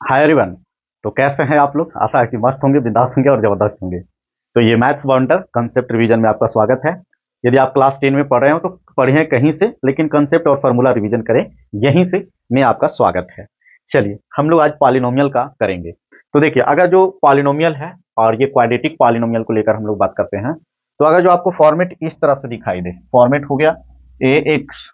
Hi everyone. तो कैसे हैं आप लोग? आशा है कि मस्त होंगे, बिंदास होंगे और जबरदस्त होंगे। तो ये मैथ्स बाउंडर कंसेप्ट रिवीजन में आपका स्वागत है। यदि आप क्लास 10 में पढ़ रहे हो तो पढ़ें कहीं से, लेकिन कंसेप्ट और फार्मूला रिवीजन करें यहीं से। में आपका स्वागत है। चलिए हम लोग आज पॉलिनोमियल का करेंगे। तो देखिए, अगर जो पॉलिनोमियल है और ये क्वाड्रेटिक पॉलिनोमियल को लेकर हम लोग बात करते हैं, तो अगर जो आपको फॉर्मेट इस तरह से दिखाई दे, फॉर्मेट हो गया ए एक्स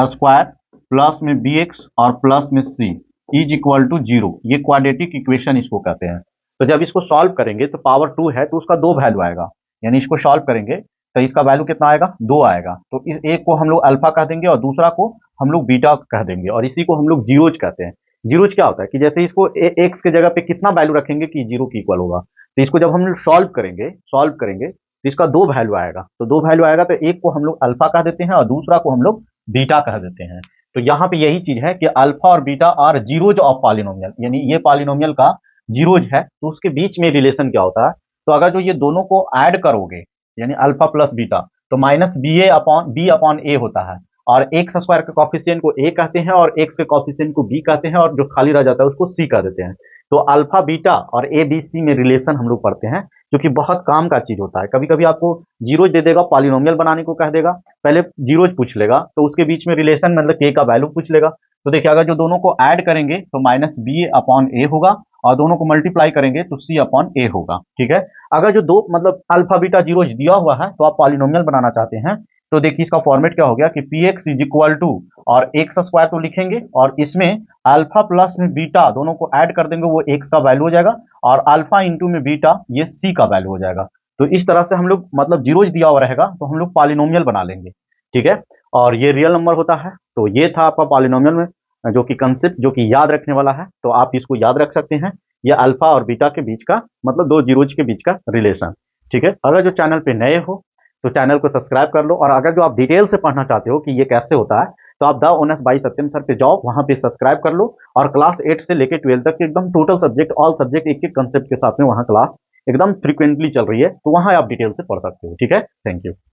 स्क्वायर प्लस में बी एक्स और प्लस में सी इज इक्वल टू जीरो, ये क्वाड्रेटिक इक्वेशन इसको कहते हैं। तो जब इसको सॉल्व करेंगे तो पावर 2 है तो उसका 2 वैल्यू आएगा, यानी इसको सॉल्व करेंगे तो इसका वैल्यू कितना आएगा? 2 आएगा। तो इस एक को हम लोग अल्फा कह देंगे और दूसरा को हम लोग बीटा कह देंगे, और इसी को हम लोग जीरोज कहते हैं। जीरोज क्या होता है कि जैसे इसको एक्स के जगह पे कितना वैल्यू रखेंगे कि जीरो की इक्वल होगा, तो इसको जब हम लोग सॉल्व करेंगे तो इसका 2 वैल्यू आएगा। तो 2 वैल्यू आएगा तो एक को हम लोग अल्फा कह देते हैं और दूसरा को हम लोग बीटा कह देते हैं। तो यहाँ पे यही चीज है कि अल्फा और beta are zeros of polynomial, यानी ये पॉलिनोमियल का जीरोज है तो उसके बीच में रिलेशन क्या होता है? तो अगर जो ये दोनों को ऐड करोगे, यानी अल्फा प्लस बीटा, तो माइनस बी अपॉन ए होता है। और एक्स स्क्वायर के कॉफिशिएंट को ए कहते हैं और एक्स के कॉफिशिएंट को बी कहते हैं, और जो खाली रह जाता है उसको सी कह देते हैं। तो अल्फा बीटा और ए बी सी में रिलेशन हम लोग पढ़ते हैं, जो कि बहुत काम का चीज होता है। कभी कभी आपको जीरोज दे देगा, पॉलिनोमियल बनाने को कह देगा, पहले जीरोज पूछ लेगा तो उसके बीच में रिलेशन मतलब के का वैल्यू पूछ लेगा। तो देखिए, अगर जो दोनों को ऐड करेंगे तो माइनस बी अपॉन ए होगा, और दोनों को मल्टीप्लाई करेंगे तो सी अपॉन ए होगा। ठीक है। अगर जो दो मतलब अल्फा बीटा जीरोज दिया हुआ है तो आप पॉलिनोमियल बनाना चाहते हैं, तो देखिए इसका फॉर्मेट क्या हो गया कि P x is equal to, और एक्स स्क्वायर तो लिखेंगे और इसमें अल्फा प्लस में बीटा दोनों को ऐड कर देंगे, वो एक्स का वैल्यू हो जाएगा, और अल्फा इंटू में बीटा ये सी का वैल्यू हो जाएगा। तो इस तरह से हम लोग मतलब जीरोज दिया हुआ रहेगा तो हम लोग पॉलिनोमियल बना लेंगे। ठीक है। और ये रियल नंबर होता है। तो ये था आपका पॉलिनोमियल में जो कि कंसेप्ट जो कि याद रखने वाला है, तो आप इसको याद रख सकते हैं। ये अल्फा और बीटा के बीच का मतलब दो जीरोज के बीच का रिलेशन। ठीक है। अगर जो चैनल पे नए हो तो चैनल को सब्सक्राइब कर लो, और अगर जो आप डिटेल से पढ़ना चाहते हो कि ये कैसे होता है, तो आप the owners by Satyam sir पे जाओ, वहां पे सब्सक्राइब कर लो, और क्लास 8 से लेकर 12 तक एकदम टोटल सब्जेक्ट ऑल सब्जेक्ट एक एक कंसेप्ट के साथ में वहां क्लास एकदम फ्रीक्वेंटली चल रही है, तो वहां आप डिटेल से पढ़ सकते हो। ठीक है। Thank you.